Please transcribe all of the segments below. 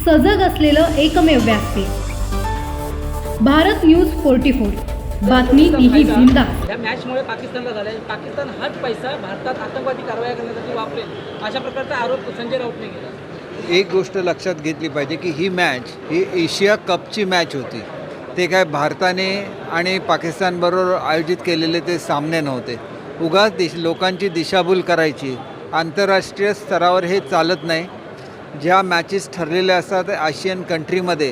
सजग असलेलं एकमेव व्यासपीठ भारत न्यूज 44 बातमी ही जिंदा। या मॅचमुळे पाकिस्तानला झाले, पाकिस्तान हाच पैसा भारतात आतंकवादी कारवाया करण्यासाठी वापरेल अशा प्रकारचा आरोप संजय राऊतने केला। एक गोष्ट लक्षात घेतली पाहिजे की ही मॅच ही एशिया कपची मॅच होती। ते काय भारताने आणि पाकिस्तानबरोबर आयोजित केलेले ते सामने नव्हते। उगाच लोकांची दिशाभूल करायची, आंतरराष्ट्रीय स्तरावर हे चालत नाही। ज्या मॅचेस ठरलेल्या असतात आशियन कंट्रीमध्ये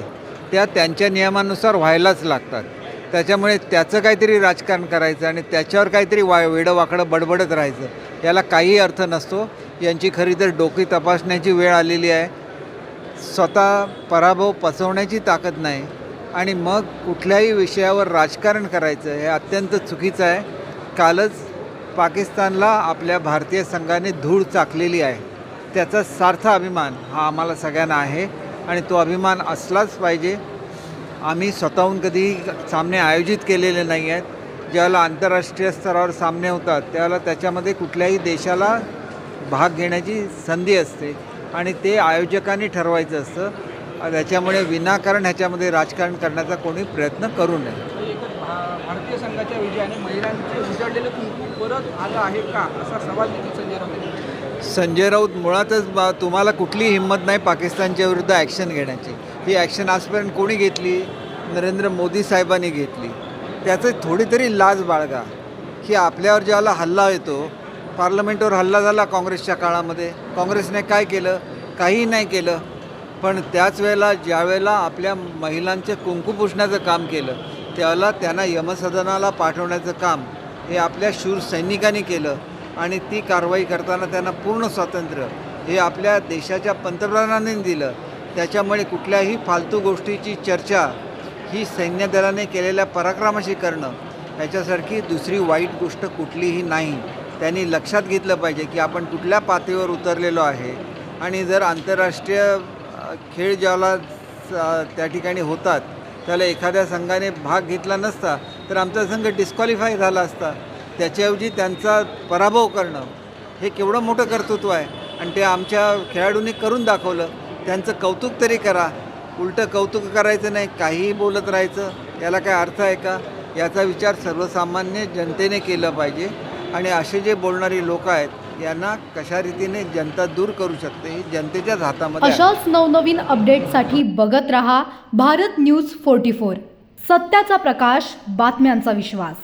त्या त्यांच्या नियमानुसार व्हायलाच लागतात। त्याच्यामुळे त्याचं काहीतरी राजकारण करायचं आणि त्याच्यावर काहीतरी वेडं वाकडं बडबडत राहायचं, याला काही अर्थ नसतो। यांची खरी तर डोकी तपासण्याची वेळ आलेली आहे। स्वतः पराभव पचवण्याची ताकद नाही आणि मग कुठल्याही विषयावर राजकारण करायचं हे अत्यंत चुकीचं आहे। कालच पाकिस्तानला आपल्या भारतीय संघाने धूळ चाकलेली आहे, त्याचा सार्थ अभिमान हा आम्हाला सगळ्यांना आहे आणि तो अभिमान असलाच पाहिजे। आम्ही स्वतःहून कधी सामने आयोजित केलेले नाही आहेत। ज्यावेळेला आंतरराष्ट्रीय स्तरावर सामने होतात त्यावेळेला त्याच्यामध्ये कुठल्याही देशाला भाग घेण्याची संधी असते आणि ते आयोजकांनी ठरवायचं असतं। त्याच्यामुळे विनाकारण ह्याच्यामध्ये राजकारण करण्याचा कोणी प्रयत्न करू नये। भारतीय संघाच्या विजयाने महिलांचे उजळलेलं कुंकू परत आलं आहे का असा सवाल संजय राऊत। संजय राऊत मुळातच तुम्हाला कुठली हिंमत नाही पाकिस्तानच्या विरुद्ध ॲक्शन घेण्याची। ही ॲक्शन आजपर्यंत कोणी घेतली? नरेंद्र मोदी साहेबांनी घेतली। त्याचं थोडी तरी लाज बाळगा की आपल्यावर ज्याला हल्ला येतो, पार्लमेंटवर हल्ला झाला काँग्रेसच्या काळामध्ये, काँग्रेसने काय केलं? काही नाही केलं। पण त्याच वेळेला ज्यावेळेला आपल्या महिलांचे कुंकू पुसण्याचं काम केलं त्यावेळेला त्यांना यमसदनाला पाठवण्याचं काम हे आपल्या शूर सैनिकांनी केलं आणि ती कारवाई करताना त्यांना पूर्ण स्वातंत्र्य हे आपल्या देशाच्या पंतप्रधानांनी दिलं। त्याच्यामुळे कुठल्याही फालतू गोष्टीची चर्चा ही सैन्य दलाने केलेल्या पराक्रमाशी करणं ह्याच्यासारखी दुसरी वाईट गोष्ट कुठलीही नाही। त्यांनी लक्षात घेतलं पाहिजे की आपण कुठल्या पातळीवर उतरलेलो आहे आणि जर आंतरराष्ट्रीय खेळ ज्याला त्या ठिकाणी होतात त्याला एखाद्या संघाने भाग घेतला नसता तर आमचा संघ डिस्क्वालिफाय झाला असता। त्याच्याऐवजी त्यांचा पराभव करणं हे केवढं मोठं कर्तृत्व आहे आणि ते आमच्या खेळाडूंनी करून दाखवलं। त्यांचं कौतुक तरी करा, उलटं कौतुक करायचं नाही, काहीही बोलत राहायचं, याला काय अर्थ आहे का? याचा विचार सर्वसामान्य जनतेने केलं पाहिजे आणि असे जे बोलणारी लोक आहेत यांना कशा रीतीने जनता दूर करू शकते ही जनतेच्याच हातामध्ये आहे। अशाच नवनवीन अपडेटसाठी बघत रहा भारत न्यूज 44, सत्याचा प्रकाश, बातम्यांचा विश्वास।